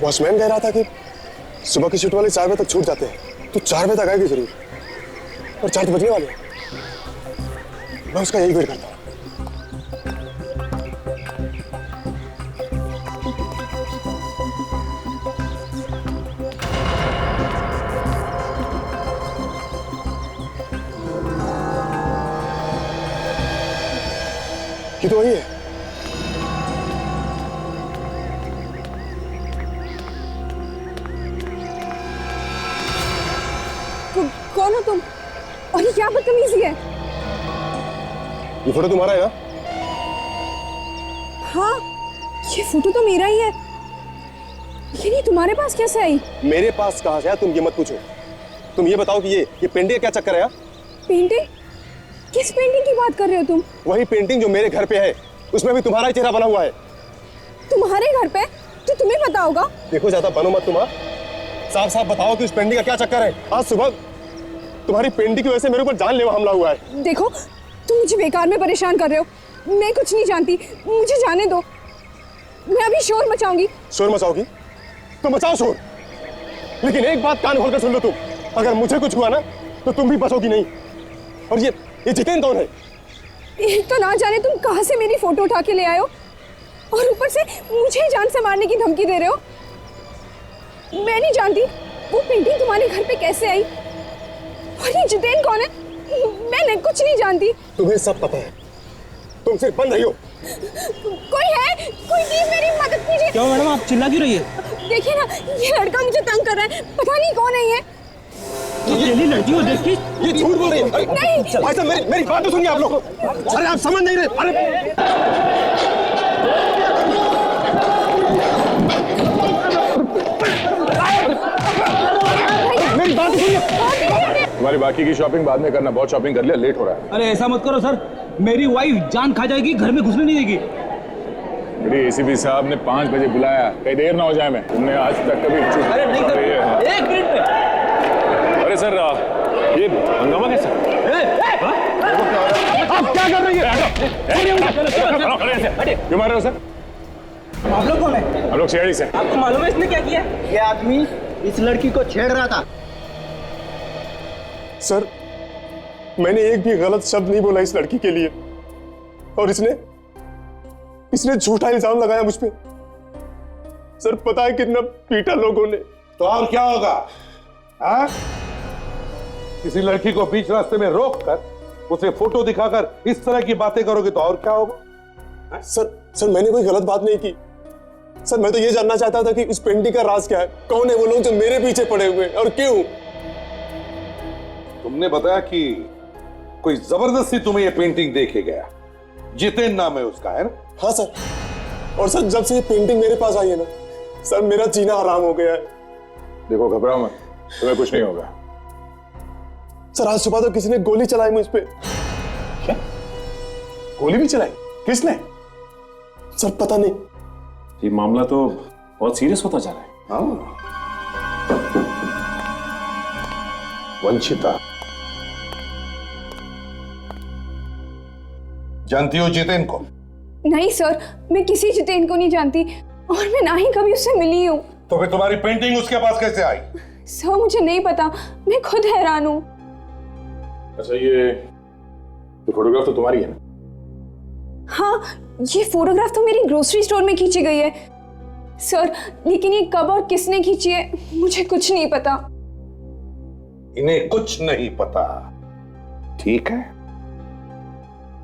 Watchman कह रहा था कि सुबह की शिफ्ट वाले 4 बजे तक छूट जाते हैं, तो 4 बजे तक आएगी जरूर। और 4 तो बजने वाले हैं। मैं उसका यही वेट करता हूँ। ये तो वही है। कौन हो तुम? और ये क्या बदतमीजी है? ये फोटो तुम्हारा है ना? हाँ, ये फोटो तो मेरा ही है। लेकिन ये तुम्हारे पास कैसे आई? मेरे पास कहाँ से है तुम ये मत पूछो। तुम ये बताओ कि ये पेंटिंग का क्या चक्कर है? पेंटिंग? किस पेंटिंग की बात कर रहे हो तुम? वही पेंटिंग जो मेरे घर पे है, उसमें भी तुम्हारा ही चेहरा बना हुआ है। तुम्हारे घर पे? तो तुम्हें पता होगा। देखो ज्यादा बनो मत तुम। साफ साफ बताओ कि उस पेंटिंग का क्या चक्कर है। आज सुबह तुम्हारी पेंटिंग की वजह से मेरे ऊपर जानलेवा हमला हुआ है। देखो, तुम मुझे बेकार में परेशान कर रहे हो। मैं कुछ नहीं जानती, मुझे जाने दो। मैं अभी शोर मचाऊंगी। शोर मचाओगी तो मचाओ शोर, लेकिन एक बात कान खोलकर सुन लो तुम। अगर मुझे कुछ हुआ ना तो तुम भी बचोगी नहीं। और ये जितेन कौन है? एक तो ना जाने तुम कहां से मेरी फोटो उठा के ले आए हो, और ऊपर से मुझे जान से मारने की धमकी दे रहे हो। मैं नहीं जानती वो पेंटिंग तुम्हारे घर पे कैसे आई, और ये जितेन कौन है। मैं कुछ नहीं जानती। तुम्हें सब पता है, तुम सिर्फ बंद रही हो। कोई है? कोई प्लीज मेरी मदद कीजिए। क्यों मैडम, आप चिल्ला क्यों रही है? देखिए ना, ये लड़का मुझे तंग कर रहा है। पता नहीं कौन है ये। अकेली लड़की को देख के ये झूठ बोल रही है। नहीं। भाई साहब मेरी बात तो सुनिए आप लोग। अरे आप समझ नहीं रहे। अरे मेरी बात तो सुनिए। तुम्हारी बाकी की शॉपिंग बाद में करना, बहुत शॉपिंग कर लिया, लेट हो रहा है। अरे ऐसा मत करो सर, मेरी वाइफ जान खा जाएगी, घर में घुसने नहीं देगी। मेरी एसीपी साहब ने 5 बजे बुलाया, कहीं देर ना हो जाए। मैं तुमने आज तक कभी अरे नहीं सर, एक मिनट में। अरे सर ये हंगामा कैसे? आप क्या कर रही है? क्यों मार रहे हो सर? आप लोग कौन है? हम लोग सीआईडी से। आपको मालूम है इसने क्या किया? ये आदमी इस लड़की को छेड़ रहा था। सर मैंने एक भी गलत शब्द नहीं बोला इस लड़की के लिए, और इसने झूठा इल्जाम लगाया मुझ पे। सर पता है कितना पीटा लोगों ने। तो और क्या होगा? हाँ? किसी लड़की को बीच रास्ते में रोक कर उसे फोटो दिखाकर इस तरह की बातें करोगे तो और क्या होगा? सर मैंने कोई गलत बात नहीं की। सर मैं तो ये जानना चाहता था कि उस पेंटिंग का राज क्या है, कौन है वो लोग जो मेरे पीछे पड़े हुए हैं और क्यों? तुमने बताया कि कोई जबरदस्ती तुम्हें ये पेंटिंग दे के गया। जितेन नाम है उसका, है ना? हाँ सर, और सर जब से ये पेंटिंग मेरे पास आई है ना सर, मेरा जीना हराम हो गया है। देखो घबराओ मत, तुम्हें कुछ नहीं होगा। सर आज सुबह तो किसी ने गोली चलाई मुझ पे। क्या? गोली भी चलाई? किसने? सर पता नहीं। ये मामला तो बहुत सीरियस होता जा रहा है। हाँ। वंशिता, जानती हो जितेन को? नहीं सर, मैं किसी जितेन को नहीं जानती, और मैं ना ही कभी उससे मिली हूँ। तो फिर तुम्हारी पेंटिंग उसके पास कैसे आई? सर मुझे नहीं पता, मैं खुद हैरान हूँ। अच्छा ये फोटोग्राफ तो तुम्हारी है ना? हाँ, ये फोटोग्राफ तो मेरी ग्रोसरी स्टोर में खींची गई है सर, लेकिन ये कब और किसने खींची है मुझे कुछ नहीं पता। इन्हें कुछ नहीं पता, ठीक है?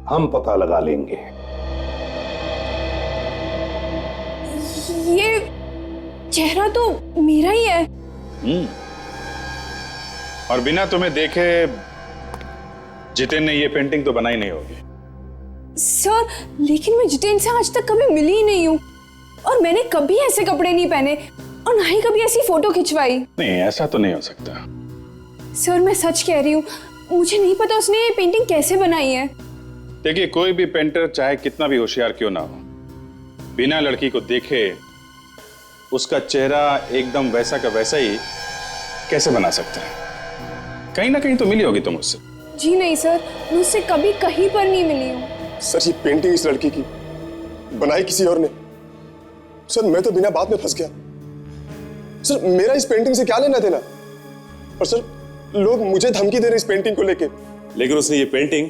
हम पता लगा लेंगे। ये चेहरा तो मेरा ही है। और बिना तुम्हें देखे जितेन ने ये पेंटिंग तो बनाई नहीं होगी। सर लेकिन मैं जितेन से आज तक कभी मिली ही नहीं हूँ, और मैंने कभी ऐसे कपड़े नहीं पहने, और ना ही कभी ऐसी फोटो खिंचवाई। नहीं, ऐसा तो नहीं हो सकता। सर मैं सच कह रही हूँ, मुझे नहीं पता उसने ये पेंटिंग कैसे बनाई है। देखिए, कोई भी पेंटर चाहे कितना भी होशियार क्यों ना हो, बिना लड़की को देखे उसका चेहरा एकदम वैसा का वैसा ही कैसे बना सकता है? कहीं ना कहीं तो मिली होगी तुम उससे। जी नहीं सर, मैं उससे कभी कहीं पर नहीं मिली हूँ। सर ये पेंटिंग इस लड़की की बनाई किसी और ने। सर मैं तो बिना बात में फंस गया। सर मेरा इस पेंटिंग से क्या लेना देना? और सर लोग मुझे धमकी दे रहे इस पेंटिंग को लेके। लेकिन उसने ये पेंटिंग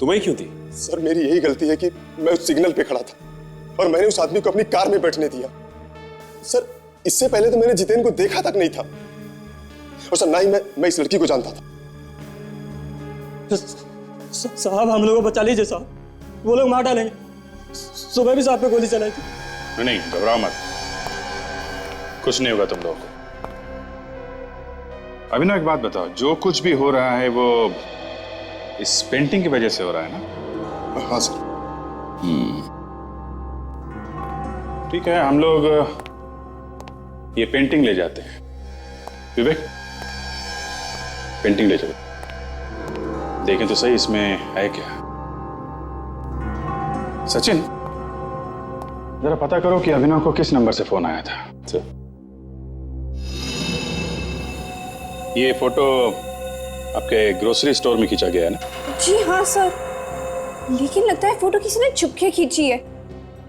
तुम्हें क्यों दी? सर मेरी यही गलती है कि मैं उस सिग्नल पे खड़ा था और मैंने उस आदमी को अपनी कार में बैठने दिया। सर इससे पहले तो मैंने जितेन को देखा तक नहीं था, और सर ना ही मैं इस लड़की को जानता था। साहब हम लोगों को बचा लीजिए साहब, वो लोग मार डालेंगे। सुबह भी साहब पे गोली चलाई थी। नहीं घबराओ मत, कुछ नहीं होगा तुम लोगों को। अभिनव एक बात बताओ, जो कुछ भी हो रहा है वो इस पेंटिंग की वजह से हो रहा है ना? हाँ सर। ठीक है, हम लोग ये पेंटिंग ले जाते हैं। विवेक पेंटिंग ले चलो, देखें तो सही इसमें है क्या। सचिन जरा पता करो कि अभिनव को किस नंबर से फोन आया था। सर ये फोटो आपके ग्रोसरी स्टोर में खींचा गया है ना? जी हाँ सर, लेकिन लगता है फोटो किसी ने छुपके खींची है,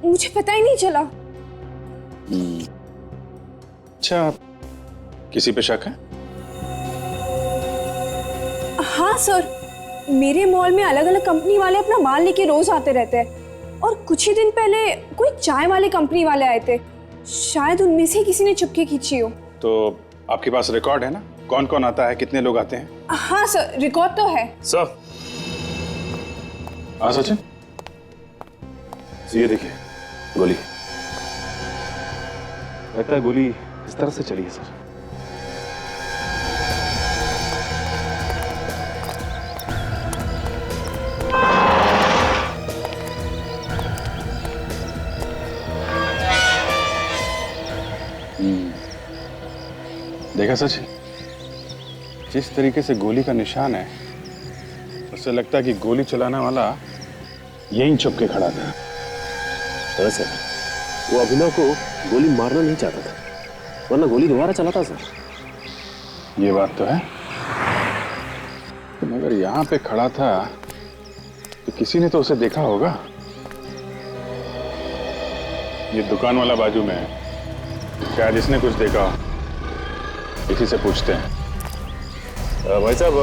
मुझे पता ही नहीं चला। अच्छा, किसी पे शक है? हाँ सर, मेरे मॉल में अलग अलग कंपनी वाले अपना माल लेके रोज आते रहते हैं, और कुछ ही दिन पहले कोई चाय वाली कंपनी वाले आए थे, शायद उनमें से किसी ने चुपके खींची हो। तो आपके पास रिकॉर्ड है ना, कौन कौन आता है, कितने लोग आते हैं? हाँ सर, रिकॉर्ड तो है। सर हाँ सचिन, ये देखिए गोली, लगता है गोली इस तरह से चली है सर। देखा सचिन, जिस तरीके से गोली का निशान है उससे लगता है कि गोली चलाने वाला यहीं छुप के खड़ा था। दरअसल वो अभिनव को गोली मारना नहीं चाहता था, वरना गोली दोबारा चलाता सर। ये बात तो है, मगर यहाँ पे खड़ा था तो किसी ने तो उसे देखा होगा। ये दुकान वाला बाजू में है, शायद इसने कुछ देखा, किसी से पूछते हैं। भाई साहब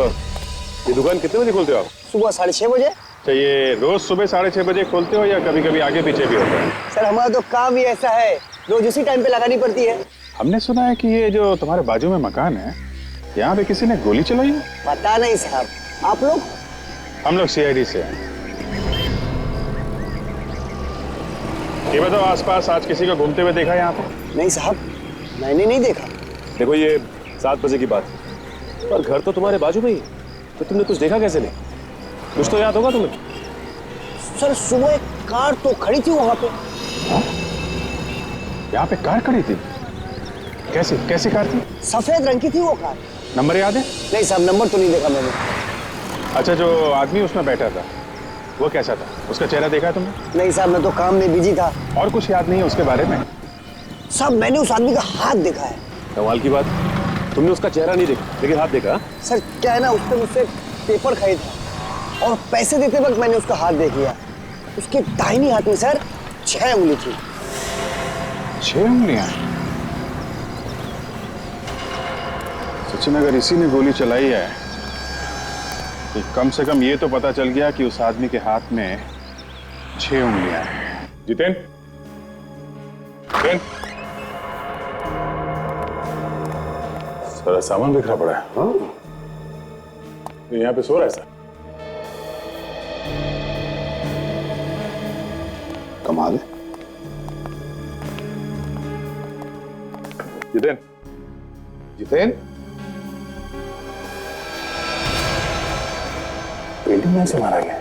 ये दुकान कितने बजे खोलते हो आप? सुबह 6:30 बजे। तो ये रोज सुबह 6:30 बजे खोलते हो या कभी कभी आगे पीछे भी होता है? सर हमारा तो काम ही ऐसा है, रोज उसी टाइम पे लगानी पड़ती है। हमने सुना है कि ये जो तुम्हारे बाजू में मकान है, यहाँ पे किसी ने गोली चलाई है। पता नहीं साहब, आप लोग? हम लोग CID से हैं। ये बताओ, आसपास आज किसी को घूमते हुए देखा यहाँ पे? नहीं साहब, मैंने नहीं देखा। देखो ये 7 बजे की बात है, पर घर तो तुम्हारे बाजू में ही, तो तुमने कुछ देखा कैसे नहीं? कुछ तो याद होगा तुम्हें। सर सुबह एक कार तो खड़ी थी वहां पे। यहाँ पे कार खड़ी थी? कैसी कार थी? सफेद रंग की थी वो कार। नंबर याद है? नहीं साहब, नंबर तो नहीं देखा मैंने। अच्छा, जो आदमी उसमें बैठा था वो कैसा था, उसका चेहरा देखा तुमने? नहीं साहब, मैं तो काम में बिजी था। और कुछ याद नहीं है उसके बारे में? साहब मैंने उस आदमी का हाथ देखा है। कमाल की बात, तुमने उसका चेहरा नहीं देखा लेकिन हाथ देखा? सर क्या है ना, उसने मुझसे पेपर खरीदा और पैसे देते वक्त मैंने उसका हाथ देख लिया। उसके दाहिनी हाथ में सर 6 उंगली थी। 6 उंगलियां? सचिन, अगर इसी ने गोली चलाई है तो कम से कम ये तो पता चल गया कि उस आदमी के हाथ में 6 उंगलियां हैं। जितेन, सारा सामान बिखरा पड़ा है। हाँ? यहाँ पे सो रहा है सर? कमाल है। जितेन, जितेन, पेंटिंग में से मारा गया।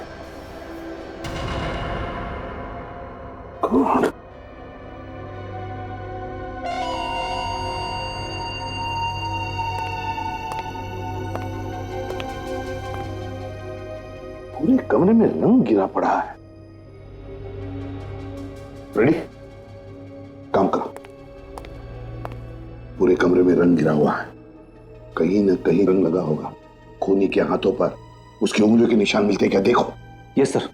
कौन? पूरे कमरे में रंग गिरा पड़ा है। रेडी? काम करो। पूरे कमरे में रंग गिरा हुआ है, कहीं न कहीं रंग लगा होगा। खूनी के हाथों पर उसकी उंगलियों के निशान मिलते हैं क्या? देखो। Yes sir.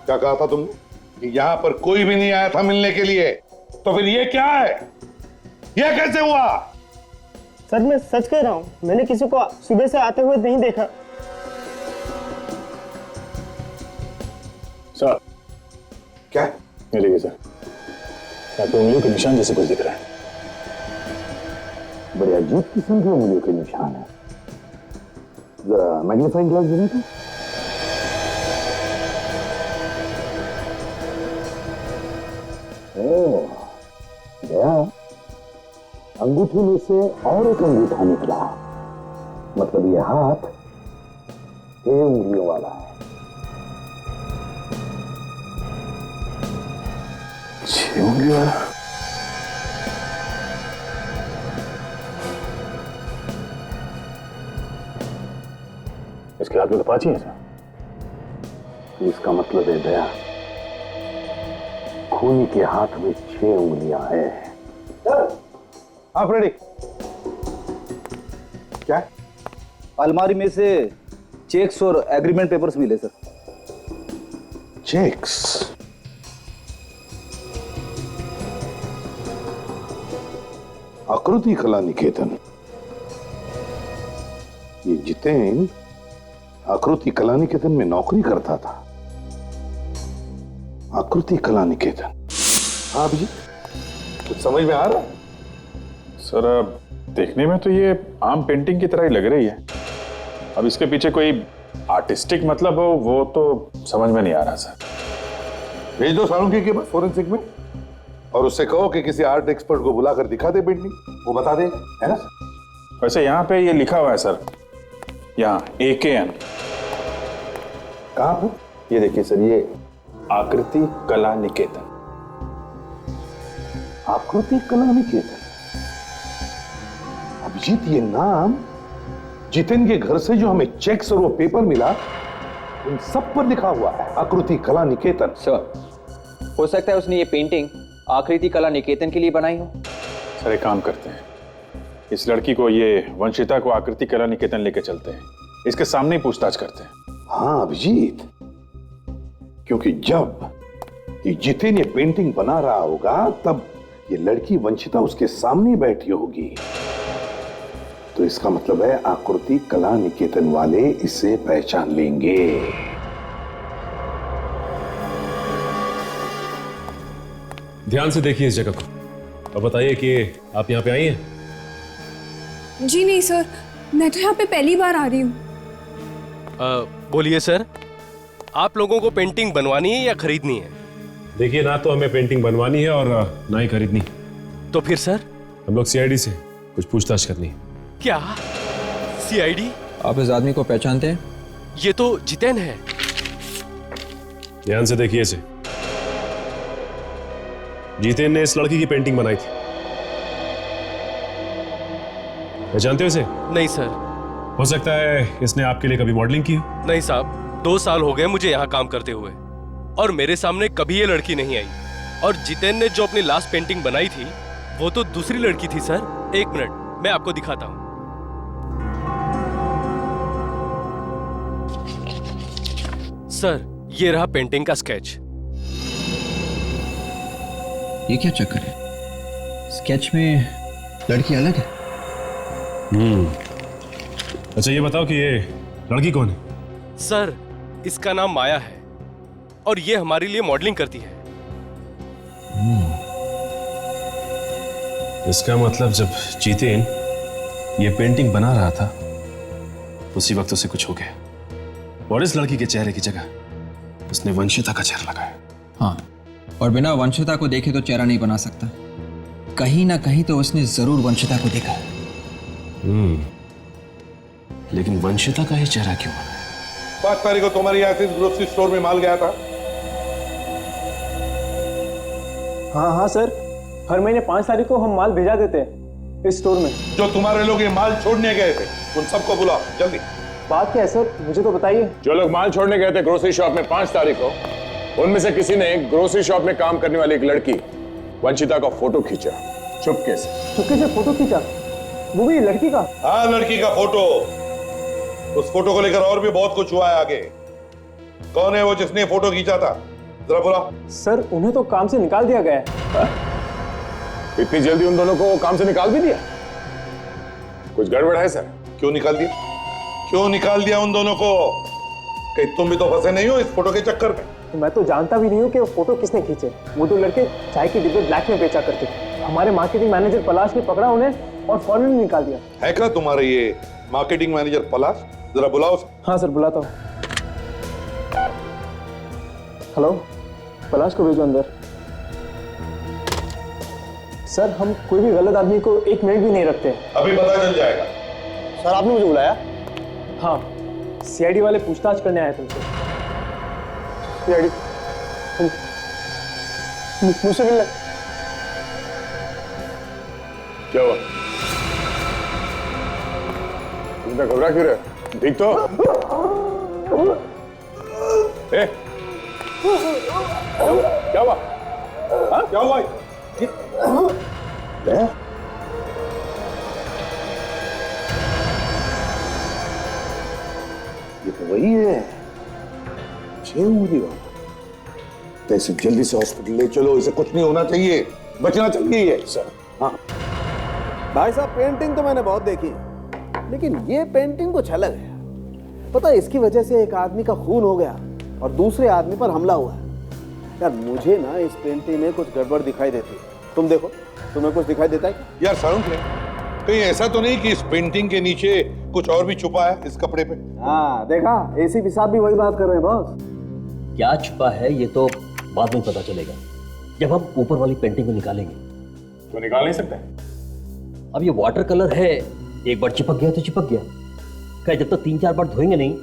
क्या कहा था तुमने? कि यहाँ पर कोई भी नहीं आया था मिलने के लिए, तो फिर ये क्या है? ये कैसे हुआ? सर मैं सच कह रहा हूँ, मैंने किसी को सुबह से आते हुए नहीं देखा। सर क्या? ये देखिए सर, आपको उंगलियों के निशान जैसे कुछ दिख रहा है। बड़े अजीब किस्म की उंगलियों के निशान है। जरा मैग्नीफाइंग ग्लास देना तो। गया अंगूठी में से और एक अंगूठा निकला, मतलब ये हाथ 6 उंगलियों वाला है। 6 उंगलियों वाला? इसके हाथ में तो 5 ही है सर। इसका मतलब है दया, खूनी के हाथ में 6 उंगलियां हैं। आप रेडी? क्या? अलमारी में से चेक्स और एग्रीमेंट पेपर्स मिले सर। चेक्स? आकृति कला निकेतन, ये जितेन आकृति कला निकेतन में नौकरी करता था। आकृति कला निकेतन। हाँ जी, कुछ समझ में आ रहा है? सर अब देखने में तो ये आम पेंटिंग की तरह ही लग रही है। अब इसके पीछे कोई आर्टिस्टिक मतलब हो वो तो समझ में नहीं आ रहा सर। भेज दो सालुंकी के पास फोरेंसिक में, और उससे कहो कि किसी आर्ट एक्सपर्ट को बुलाकर दिखा दे पेंटिंग, वो बता देगा, है ना? वैसे यहाँ पे ये लिखा हुआ है सर, यहाँ AKN। कहाँ पर? ये देखिए सर, ये आकृति कला निकेतन। आकृति कला निकेतन। अभिजीत, ये नाम जितेन के घर से जो हमें चेक्स और वो पेपर मिला, उन सब पर लिखा हुआ है आकृति कला निकेतन। सर हो सकता है उसने ये पेंटिंग आकृति कला निकेतन के लिए बनाई हो। सर एक काम करते हैं, इस लड़की को, ये वंशिता को आकृति कला निकेतन लेके चलते हैं, इसके सामने ही पूछताछ करते हैं। हाँ अभिजीत, क्योंकि जब ये जितेन ये पेंटिंग बना रहा होगा तब ये लड़की वंशिता उसके सामने बैठी होगी, तो इसका मतलब है आकृति कला निकेतन वाले इसे पहचान लेंगे। ध्यान से देखिए इस जगह को और बताइए कि आप यहाँ पे आई हैं। जी नहीं सर, मैं तो यहाँ पे पहली बार आ रही हूँ। बोलिए सर, आप लोगों को पेंटिंग बनवानी है या खरीदनी है? देखिए, ना तो हमें पेंटिंग बनवानी है और ना ही खरीदनी। तो फिर सर? हम लोग CID से कुछ पूछताछ करनी है। क्या CID? आप इस आदमी को पहचानते हैं? ये तो जितेन है। ध्यान से देखिए इसे। जितेन ने इस लड़की की पेंटिंग बनाई थी, पहचानते हो इसे? नहीं सर। हो सकता है इसने आपके लिए कभी मॉडलिंग की हो। नहीं साहब, 2 साल हो गए मुझे यहाँ काम करते हुए और मेरे सामने कभी ये लड़की नहीं आई। और जितेन ने जो अपनी लास्ट पेंटिंग बनाई थी वो तो दूसरी लड़की थी सर। 1 मिनट, मैं आपको दिखाता हूँ। सर ये रहा पेंटिंग का स्केच। ये क्या चक्कर है? स्केच में लड़की अलग है। अच्छा ये बताओ कि ये लड़की कौन है? सर इसका नाम माया है और ये हमारे लिए मॉडलिंग करती है। इसका मतलब जब जितेन ये पेंटिंग बना रहा था उसी वक्त उसे कुछ हो गया और इस लड़की के चेहरे की जगह उसने वंशिता का चेहरा लगाया। हाँ, और बिना वंशिता को देखे तो चेहरा नहीं बना सकता। कहीं ना कहीं तो उसने जरूर वंशिता को देखा। लेकिन वंशिता का ही चेहरा क्यों बना? 5 तारीख को तुम्हारे यहाँ से ग्रोसरी स्टोर में माल गया था। हाँ सर, हर महीने 5 तारीख को हम माल भेजा देते हैं इस स्टोर में। जो तुम्हारे लोग ये माल छोड़ने गए थे उन सबको बुलाओ जल्दी। बात क्या है सर, मुझे तो बताइए। जो लोग माल छोड़ने गए थे ग्रोसरी शॉप में 5 तारीख को, उनमें से किसी ने ग्रोसरी शॉप में काम करने वाली एक लड़की वंशिता का फोटो खींचा चुपके से। चुपके से फोटो खींचा? वो भी लड़की का? हाँ लड़की का फोटो। उस फोटो को लेकर और भी बहुत कुछ हुआ है आगे। कौन है वो जिसने फोटो खींचा था? जरा बोला। सर उन्हें तो काम से निकाल दिया गया है। इतनी जल्दी उन दोनों को काम से निकाल भी दिया? कुछ गड़बड़ है सर? क्यों निकाल दिया? क्यों निकाल दिया उन दोनों को? कहीं तुम भी तो फंसे नहीं हो इस फोटो के चक्कर में? मैं तो जानता भी नहीं हूँ कि वो फोटो किसने खींचे। वो दो लड़के चाय के डिब्बे ब्लैक में बेचा करते थे। हमारे मार्केटिंग मैनेजर पलाश ने पकड़ा उन्हें और फौरन निकाल दिया। है क्या तुम्हारे ये मार्केटिंग मैनेजर पलाश? जरा बुलाओ। हाँ सर बुलाता हूँ। हेलो, पलाश को भेजो अंदर। सर हम कोई भी गलत आदमी को 1 मिनट भी नहीं रखते। अभी पता चल जाएगा। सर आपने मुझे बुलाया? हाँ, सीआईडी वाले पूछताछ करने आए तुमसे। सीआईडी मुझसे मिलना। क्या हुआ? तुम तो घबरा क्यों रहे? ठीक तो? ए? क्या हुआ? हाँ? क्या हुआ? ये तो वही है, 6 उंगली वाला। तो इसे जल्दी से हॉस्पिटल ले चलो, इसे कुछ नहीं होना चाहिए, बचना चाहिए ये। सर हाँ भाई साहब, पेंटिंग तो मैंने बहुत देखी, लेकिन ये पेंटिंग कुछ अलग है। पता है, इसकी वजह से एक आदमी का खून हो गया और दूसरे आदमी पर हमला हुआ है। यार मुझे ना इस पेंटिंग में कुछ गड़बड़ दिखाई देती है। तुम देखो, तुम्हें कुछ दिखाई देता है क्या? यार साउंड है, कहीं ऐसा तो नहीं कि इस पेंटिंग के नीचे कुछ और भी छुपा है इस कपड़े पे? हाँ देखा, एसीपी साहब भी वही बात कर रहे हैं बॉस। क्या छुपा है ये तो बाद में पता चलेगा, जब हम ऊपर वाली पेंटिंग को निकालेंगे। तो निकाल नहीं सकते? अब ये वाटर कलर है, एक बार चिपक गया तो चिपक गया। क्या जब तक 3-4 बार धोएंगे नहीं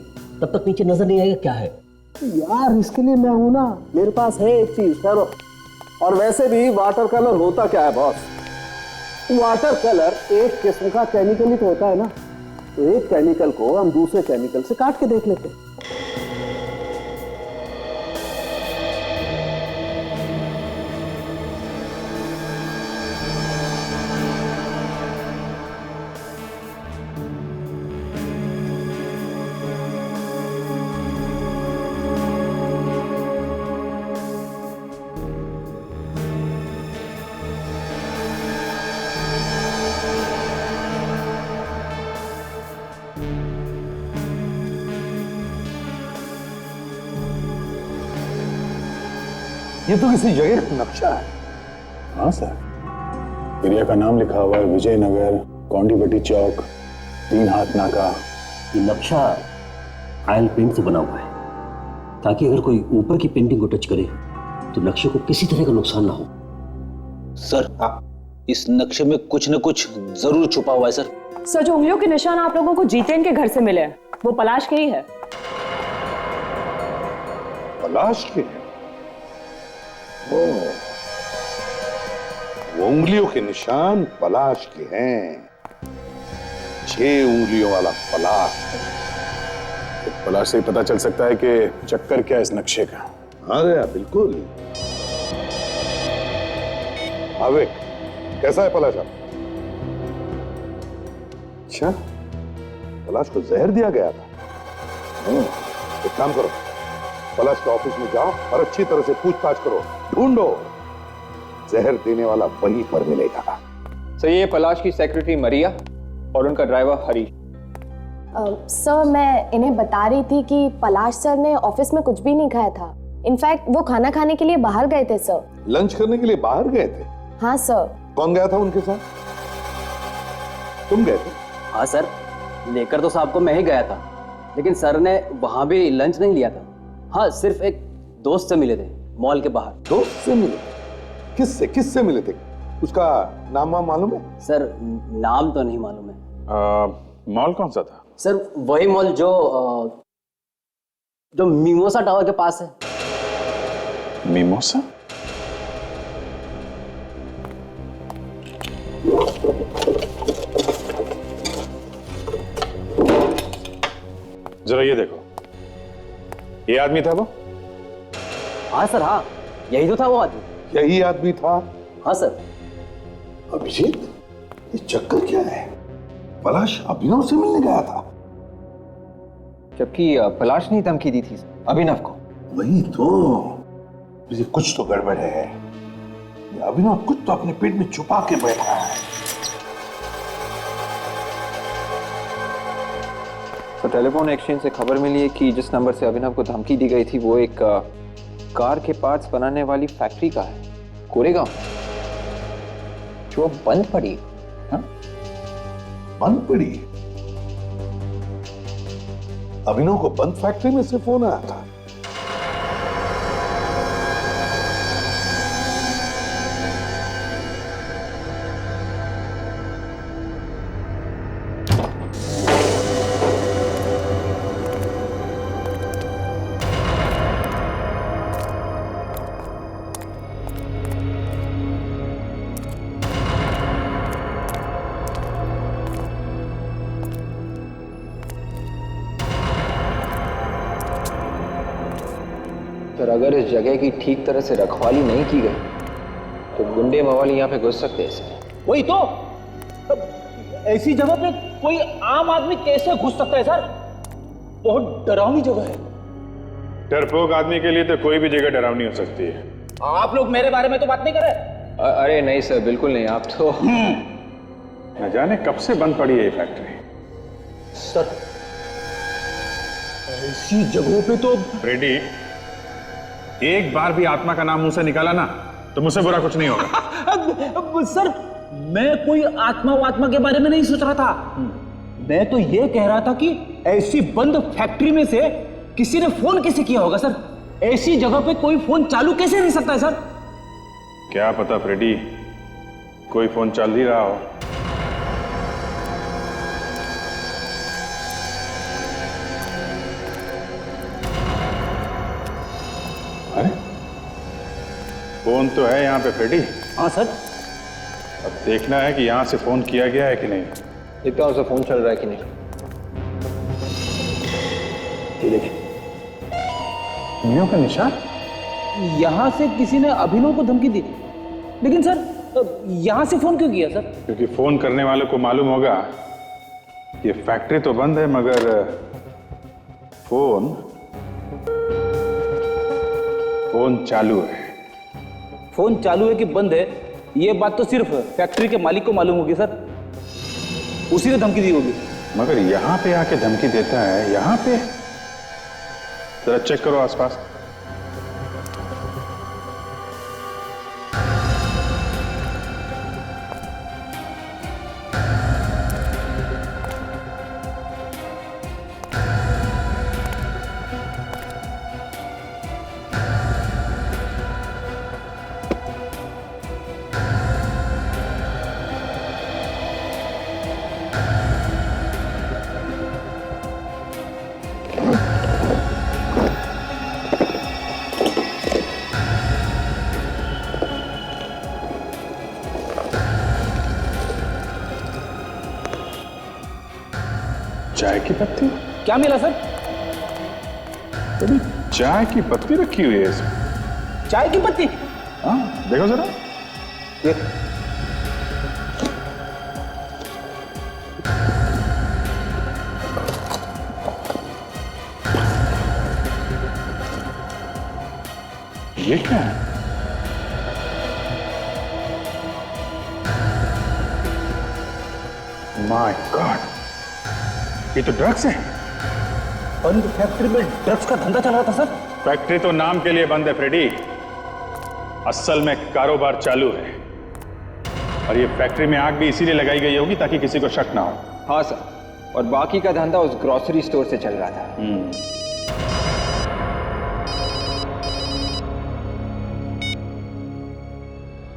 तब तक नीचे नजर नहीं आएगा क्या है। यार इसके लिए मैं हूं ना, मेरे पास है एक चीज करो। और वैसे भी वाटर कलर होता क्या है बॉस? वाटर कलर एक किस्म का केमिकल ही तो होता है ना। तो एक केमिकल को हम दूसरे केमिकल से काट के देख लेते हैं। ये तो किसी जगह का नक्शा है। हाँ सर, एरिया का नाम लिखा हुआ है विजयनगर, कौंडीपट्टी चौक, 3 हाथ नाका। ये नक्शा ऑयल पेंट से बना हुआ है, ताकि अगर कोई ऊपर की पेंटिंग को टच करे तो नक्शे को किसी तरह का नुकसान ना हो। सर इस नक्शे में कुछ न कुछ जरूर छुपा हुआ है सर। सर जो उंगलियों के निशान आप लोगों को जीतेन के घर से मिले हैं वो पलाश के ही है। पलाश के हैं? वो उंगलियों के निशान पलाश के हैं। 6 उंगलियों वाला पलाश। तो पलाश से पता चल सकता है कि चक्कर क्या है इस नक्शे का। अरे बिल्कुल। आवेक, कैसा है पलाश? अच्छा, पलाश को जहर दिया गया था। एक काम करो, पलाश के ऑफिस में जाओ और अच्छी तरह से पूछताछ करो, ढूंढो। जहर देने वाला वहीं पर मिलेगा। सर ये पलाश की सेक्रेटरी मरिया और उनका ड्राइवर हरीश। सर मैं इन्हें बता रही थी कि पलाश सर ने ऑफिस में कुछ भी नहीं खाया था। इनफैक्ट वो खाना खाने के लिए बाहर गए थे सर। लंच करने के लिए बाहर गए थे? हाँ सर। कौन गया था उनके साथ? तुम गए थे? हाँ सर, लेकर तो साहब को मैं ही गया था, लेकिन सर ने वहां भी लंच नहीं लिया था। हाँ, सिर्फ एक दोस्त से मिले थे मॉल के बाहर। दोस्त से मिले? किससे मिले थे? उसका नाम मालूम है? सर नाम तो नहीं मालूम है। मॉल कौन सा था? सर वही मॉल जो मिमोसा टावर के पास है। मिमोसा? जरा ये देखो, ये आदमी था वो? हाँ सर, हाँ यही तो था वो आदमी। यही आदमी था? हाँ सर। अभिजीत, ये चक्कर क्या है? पलाश अभिनव से मिलने गया था, जबकि पलाश ने धमकी दी थी अभिनव को। वही तो। ये कुछ तो गड़बड़ है। ये अभिनव कुछ तो अपने पेट में छुपा के बैठा है। तो टेलीफोन एक्सचेंज से खबर मिली है कि जिस नंबर से अभिनव को धमकी दी गई थी वो एक कार के पार्ट्स बनाने वाली फैक्ट्री का है, कोरेगांव, जो अब बंद पड़ी। हाँ? बंद पड़ी? अभिनव को बंद फैक्ट्री में से फोन आया था। पर अगर इस जगह की ठीक तरह से रखवाली नहीं की गई तो गुंडे मवाली यहाँ पे घुस सकते हैं। वही तो, ऐसी जगह पे कोई आम आदमी कैसे घुस सकता है सर? बहुत डरावनी जगह है। डरपोक आदमी के लिए तो कोई भी जगह डरावनी हो सकती है। आप लोग मेरे बारे में तो बात नहीं कर रहे। अरे नहीं सर, बिल्कुल नहीं। आप तो न जाने कब से बंद पड़ी है ये फैक्ट्री। सर ऐसी जगहों पे तो फ्रेडी, एक बार भी आत्मा का नाम मुंह से निकाला ना तो मुझसे बुरा कुछ नहीं होगा। सर मैं कोई आत्मा के बारे में नहीं सोच रहा था। मैं तो ये कह रहा था कि ऐसी बंद फैक्ट्री में से किसी ने फोन कैसे किया होगा सर? ऐसी जगह पे कोई फोन चालू कैसे रह सकता है सर? क्या पता फ्रेडी, कोई फोन चल ही रहा हो। अरे फोन तो है यहाँ पे फ्रेडी। हाँ सर। अब देखना है कि यहाँ से फोन किया गया है कि नहीं। देखता हूँ फोन चल रहा है कि नहीं। ये देखिए, उंगलियों का निशान। यहां से किसी ने अभिनव को धमकी दी, लेकिन सर यहां से फोन क्यों किया सर? क्योंकि फोन करने वालों को मालूम होगा ये फैक्ट्री तो बंद है मगर फोन चालू है। फोन चालू है कि बंद है ये बात तो सिर्फ फैक्ट्री के मालिक को मालूम होगी सर। उसी ने धमकी दी होगी। मगर यहां पे आके धमकी देता है, यहां पे जरा चेक करो आसपास। चाय की पत्ती? क्या मिला सर? अभी चाय की पत्ती रखी हुई है इसमें। चाय की पत्ती? हाँ देखो जरा। ये क्या है? माय गॉड, ये तो ड्रग्स है। बंद फैक्ट्री में ड्रग्स का धंधा चल रहा था सर? फैक्ट्री तो नाम के लिए बंद है फ्रेडी, असल में कारोबार चालू है। और ये फैक्ट्री में आग भी इसीलिए लगाई गई होगी ताकि किसी को शक ना हो। हाँ सर, और बाकी का धंधा उस ग्रोसरी स्टोर से चल रहा था।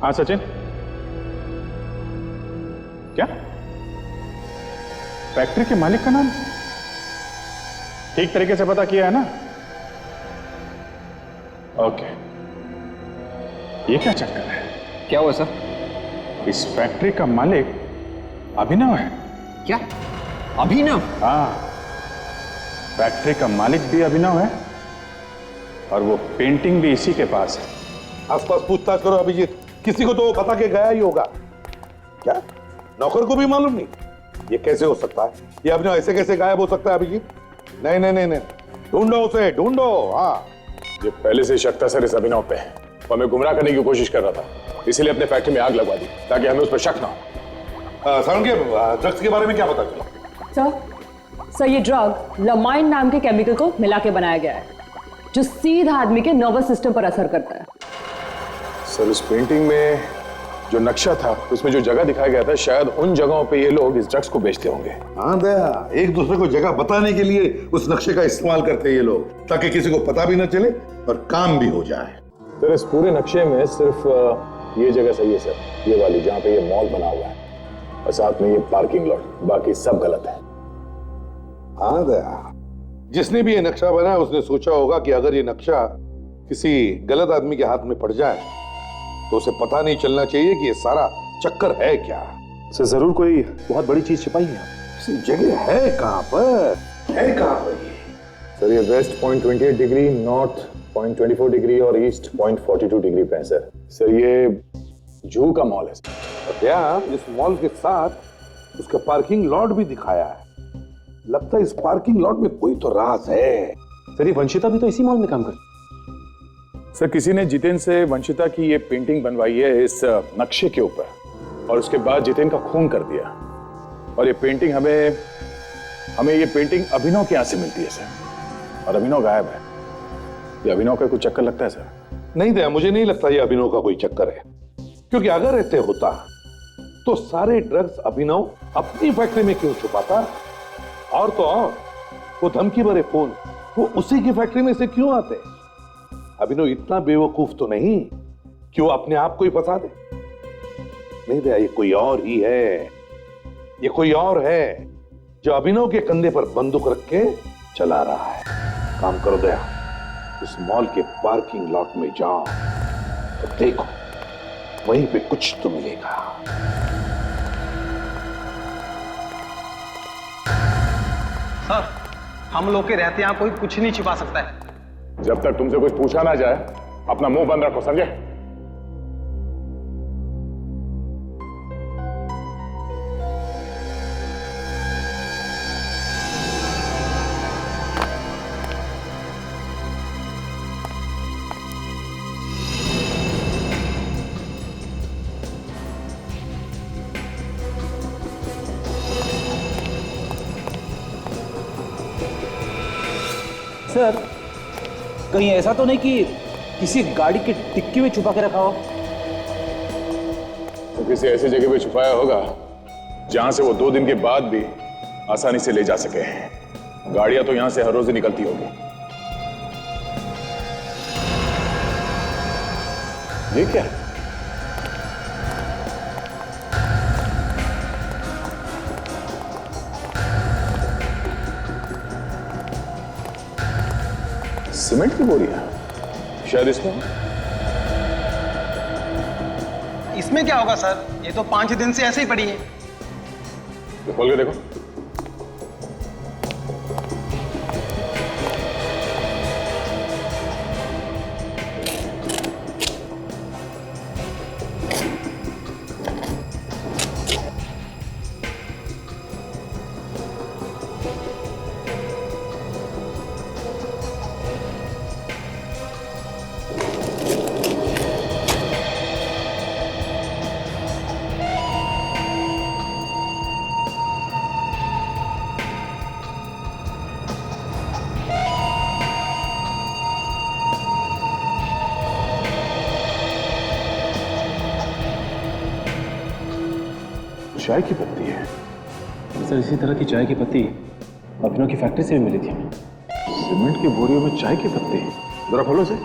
हाँ सचिन, क्या फैक्ट्री के मालिक का नाम ठीक तरीके से पता किया है ना? ओके, ये क्या चक्कर है? क्या हुआ सर? इस फैक्ट्री का मालिक अभिनव है। क्या? अभिनव? हाँ, फैक्ट्री का मालिक भी अभिनव है और वो पेंटिंग भी इसी के पास है। आसपास पूछताछ करो अभिजीत, किसी को तो वो बता के गया ही होगा। क्या नौकर को भी मालूम नहीं? ये कैसे हो सकता है? ये अभिनव ऐसे कैसे गायब हो सकता है अभिजीत? नहीं नहीं नहीं नहीं, ढूंढो उसे, ढूंढो। हाँ ये पहले से शक था सर इस अभिनव पे, वो हमें गुमराह करने की कोशिश कर रहा था, इसीलिए अपने फैक्ट्री में आग लगवा दी ताकि हमें उस पर शक ना हो। सर के ड्रग्स के बारे में क्या पता चला? सर ये ड्रग लमाइन नाम के केमिकल को मिला के बनाया गया है जो सीधा आदमी के नर्वस सिस्टम पर असर करता है। सर उस पेंटिंग में जो नक्शा था उसमें जो जगह दिखाया गया था, शायद उन जगहों पे ये लोग इस ड्रग्स को बेचते होंगे। हाँ दया, एक दूसरे को जगह बताने के लिए उस नक्शे का इस्तेमाल करते हैं ये लोग, ताकि किसी को पता भी ना चले और काम भी हो जाए। सर इस पूरे नक्शे में सिर्फ ये जगह सही है सर, ये वाली जहाँ पे ये मॉल बना हुआ है, और साथ में ये पार्किंग लॉट, बाकी सब गलत है। हाँ दया, जिसने भी ये नक्शा बनाया उसने सोचा होगा कि अगर ये नक्शा किसी गलत आदमी के हाथ में पड़ जाए तो उसे पता नहीं चलना चाहिए कि ये सारा चक्कर है क्या। सर जरूर कोई बहुत बड़ी चीज छिपाई है। इस जगह है कहाँ पर, है कहाँ पर ये? सर ये वेस्ट 0.28 डिग्री, नॉर्थ 0.24 डिग्री और ईस्ट 0.42 डिग्री पे है सर। सर ये जू का मॉल है सर। क्या इस मॉल के साथ उसका पार्किंग लॉट भी दिखाया है? लगता है इस पार्किंग लॉट में कोई तो राज है। सर ये वंशिता भी तो इसी मॉल में काम करती। सर किसी ने जितेन से वंशिता की ये पेंटिंग बनवाई है इस नक्शे के ऊपर, और उसके बाद जितेन का खून कर दिया, और ये पेंटिंग हमें ये पेंटिंग अभिनव के यहाँ से मिलती है सर, और अभिनव गायब है। ये अभिनव का कुछ चक्कर लगता है सर? नहीं दया, मुझे नहीं लगता ये अभिनव का कोई चक्कर है, क्योंकि अगर ऐसे होता तो सारे ड्रग्स अभिनव अपनी फैक्ट्री में क्यों छुपाता? और तो और वो धमकी भरे फोन वो उसी की फैक्ट्री में से क्यों आते? अभिनव इतना बेवकूफ तो नहीं कि वो अपने आप को ही फंसा दे। नहीं दया, ये कोई और ही है, ये कोई और है जो अभिनव के कंधे पर बंदूक रख के चला रहा है। काम करो दया, उस मॉल के पार्किंग लॉट में जाओ और देखो, वहीं पे कुछ तो मिलेगा। सर हम लोग के रहते यहाँ कोई कुछ नहीं छिपा सकता है। जब तक तुमसे कुछ पूछा ना जाए अपना मुंह बंद रखो, समझे? सर कहीं ऐसा तो नहीं कि किसी गाड़ी की डिक्की में छुपा के रखा हो? तो किसी ऐसी जगह पे छुपाया होगा जहां से वो 2 दिन के बाद भी आसानी से ले जा सके। गाड़ियां तो यहां से हर रोज ही निकलती होगी। ये क्या है? सीमेंट की बोरियां शायद इसमें क्या होगा सर, ये तो 5 दिन से ऐसे ही पड़ी है। तो खोल के देखो। चाय की पत्ती है सर। इसी तरह की चाय की पत्ती अभिनव की फैक्ट्री से भी मिली थी हमें। सीमेंट की बोरियों में चाय की पत्ती, जरा खोलो से।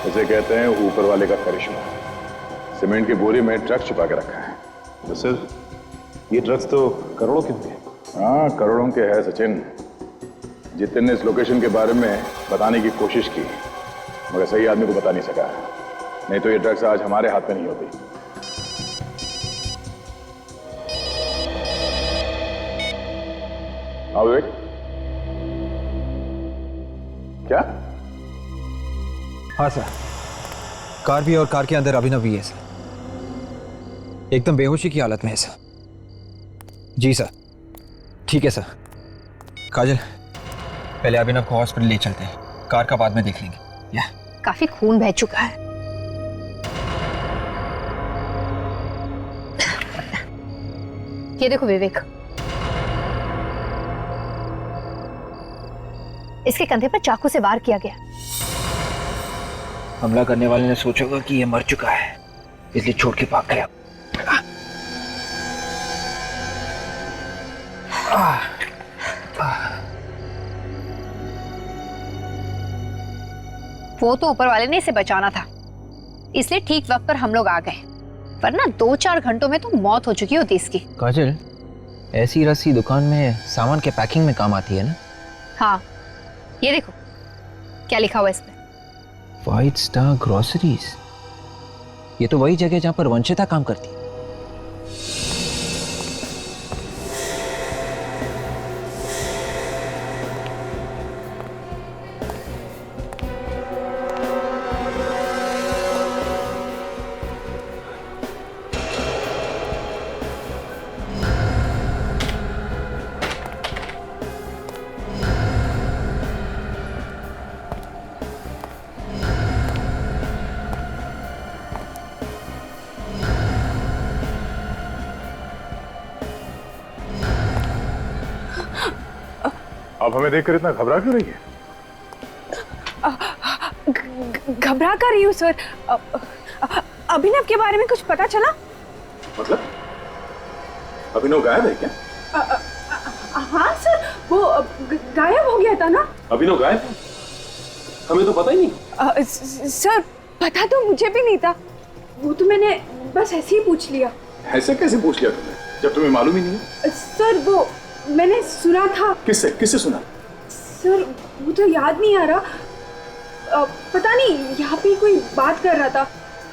इसे कहते हैं ऊपर वाले का करिश्मा। सीमेंट की बोरी में ड्रग्स छुपा के रखा है। तो सर ये ड्रग्स तो करोड़ों के होंगे। हाँ करोड़ों के है सचिन। जितेन ने इस लोकेशन के बारे में बताने की कोशिश की मगर सही आदमी को बता नहीं सका, नहीं तो ये ड्रग्स आज हमारे हाथ में नहीं होती। हाँ विवेक, क्या? हाँ सर, कार भी और कार के अंदर अभिनव भी है सर। एकदम बेहोशी की हालत में है सर। जी सर, ठीक है सर। काजल, पहले अभिनव को हॉस्पिटल ले चलते हैं, कार का बाद में देख लेंगे। या काफी खून बह चुका है। ये देखो विवेक, इसके कंधे पर चाकू से वार किया गया। हमला करने वाले ने सोचा होगा कि ये मर चुका है, इसलिए छोड़ के भाग गया। वो तो ऊपर वाले ने इसे बचाना था, इसलिए ठीक वक्त पर हम लोग आ गए, वरना 2-4 घंटों में तो मौत हो चुकी होती इसकी। काजल, ऐसी रस्सी दुकान में सामान के पैकिंग में काम आती है ना? हाँ, ये देखो क्या लिखा हुआ है इसमें। व्हाइट स्टार ग्रोसरीज, ये तो वही जगह जहां पर वंशिता काम करती है। आप हमें देखकर इतना घबरा क्यों रही है? घबरा कर रही हूँ सर। अभिनव के बारे में कुछ पता चला? मतलब अभिनव गायब है क्या? हाँ सर, वो गायब हो गया था ना। अभिनव गायब है? हमें तो पता ही नहीं। सर पता तो मुझे भी नहीं था, वो तो मैंने बस ऐसे ही पूछ लिया। ऐसे कैसे पूछ लिया तुमने जब तुम्हें मालूम ही नहीं है? सर वो मैंने सुना था। किससे सुना? सर वो तो याद नहीं आ रहा, पता नहीं यहाँ पे कोई बात कर रहा था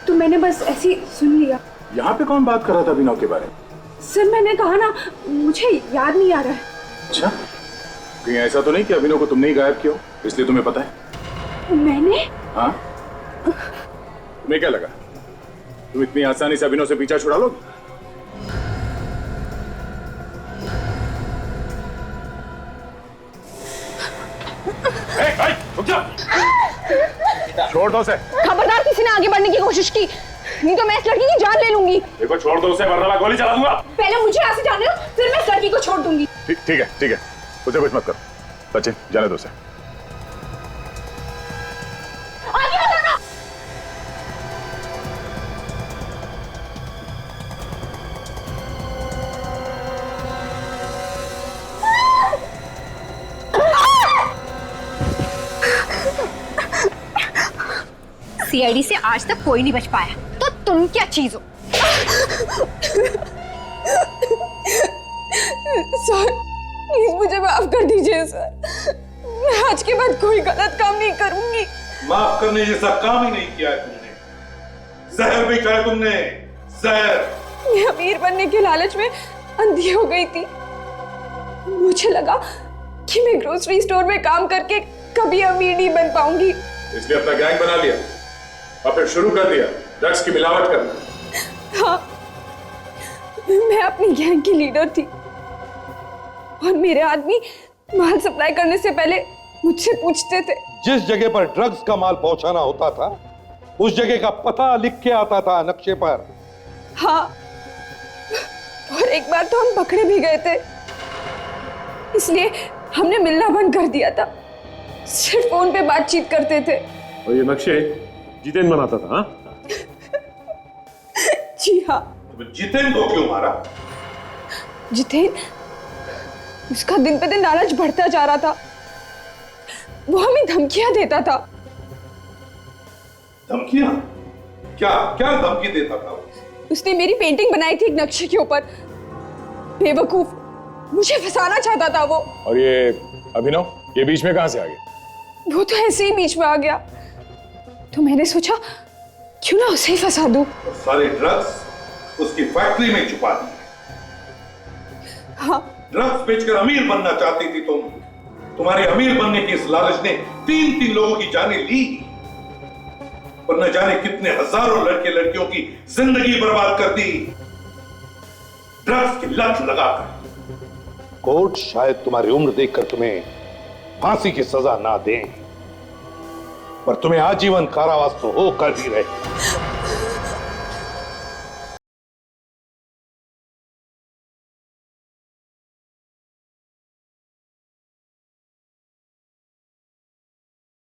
तो मैंने बस ऐसे ही सुन लिया। यहाँ पे कौन बात कर रहा था अभिनव के बारे में? सर मैंने कहा ना, मुझे याद नहीं आ रहा है। अच्छा, कहीं ऐसा तो नहीं कि अभिनव को तुमने ही गायब किया हो इसलिए तुम्हें पता है? मैंने? हाँ, तुम्हें क्या लगा तुम इतनी आसानी से अभिनव से पीछा छुड़ा लोगे? छोड़ दो उसे। खबरदार किसी ने आगे बढ़ने की कोशिश की, नहीं तो मैं इस लड़की की जान ले लूंगी। देखो छोड़ दो उसे वरना मैं गोली चला दूंगा। पहले मुझे यहाँ से जाने दो, फिर मैं इस लड़की को छोड़ दूंगी। ठीक है, उसे कुछ मत करो। सचिन जाने दो उसे। आगे बताना। सीआईडी से आज तक कोई नहीं बच पाया, तो तुम क्या चीज हो? सर प्लीज मुझे माफ कर दीजिए सर, मैं आज के बाद कोई गलत काम नहीं करूंगी। माफ करने जैसा काम ही नहीं किया है तुमने। जहर भी खाया तुमने, जहर। मैं अमीर बनने के लालच में अंधी हो गई थी। मुझे लगा कि मैं ग्रोसरी स्टोर में काम करके कभी अमीर नहीं बन पाऊंगी, इसलिए अपना गैंग बना लिया और फिर शुरू कर दिया ड्रग्स की मिलावट करना। हाँ, मैं अपनी गैंग की लीडर थी और मेरे आदमी माल सप्लाई करने से पहले मुझसे पूछते थे। जिस जगह पर ड्रग्स का माल पहुंचाना होता था उस जगह का पता लिख के आता था नक्शे पर। हाँ, और एक बार तो हम पकड़े भी गए थे, इसलिए हमने मिलना बंद कर दिया था, सिर्फ फोन पे बातचीत करते थे। और ये नक्शे जितेन बनाता था? हाँ? जी हाँ। जितेन को क्यों मारा? जितेन, उसका दिन पे दिन लालच बढ़ता जा रहा था, वो हमें धमकियां देता था। धमकियां? क्या क्या धमकी देता था? उसने मेरी पेंटिंग बनाई थी एक नक्शे के ऊपर। बेवकूफ, मुझे फंसाना चाहता था वो। और ये अभिनव, ये बीच में कहां से आ गया? वो तो ऐसे ही बीच में आ गया, तो मैंने सोचा क्यों ना उसे ही फंसा दूं। सारे ड्रग्स उसकी फैक्ट्री में छुपा दिए। हाँ, ड्रग्स बेचकर अमीर बनना चाहती थी तुम। तुम्हारे अमीर बनने की इस लालच ने 3-3 लोगों की जानें ली, पर न जाने कितने हजारों लड़के लड़कियों की जिंदगी बर्बाद कर दी ड्रग्स की लत लगाकर। कोर्ट शायद तुम्हारी उम्र देखकर तुम्हें फांसी की सजा ना दे, पर तुम्हें आजीवन कारावास तो हो कर ही रहे।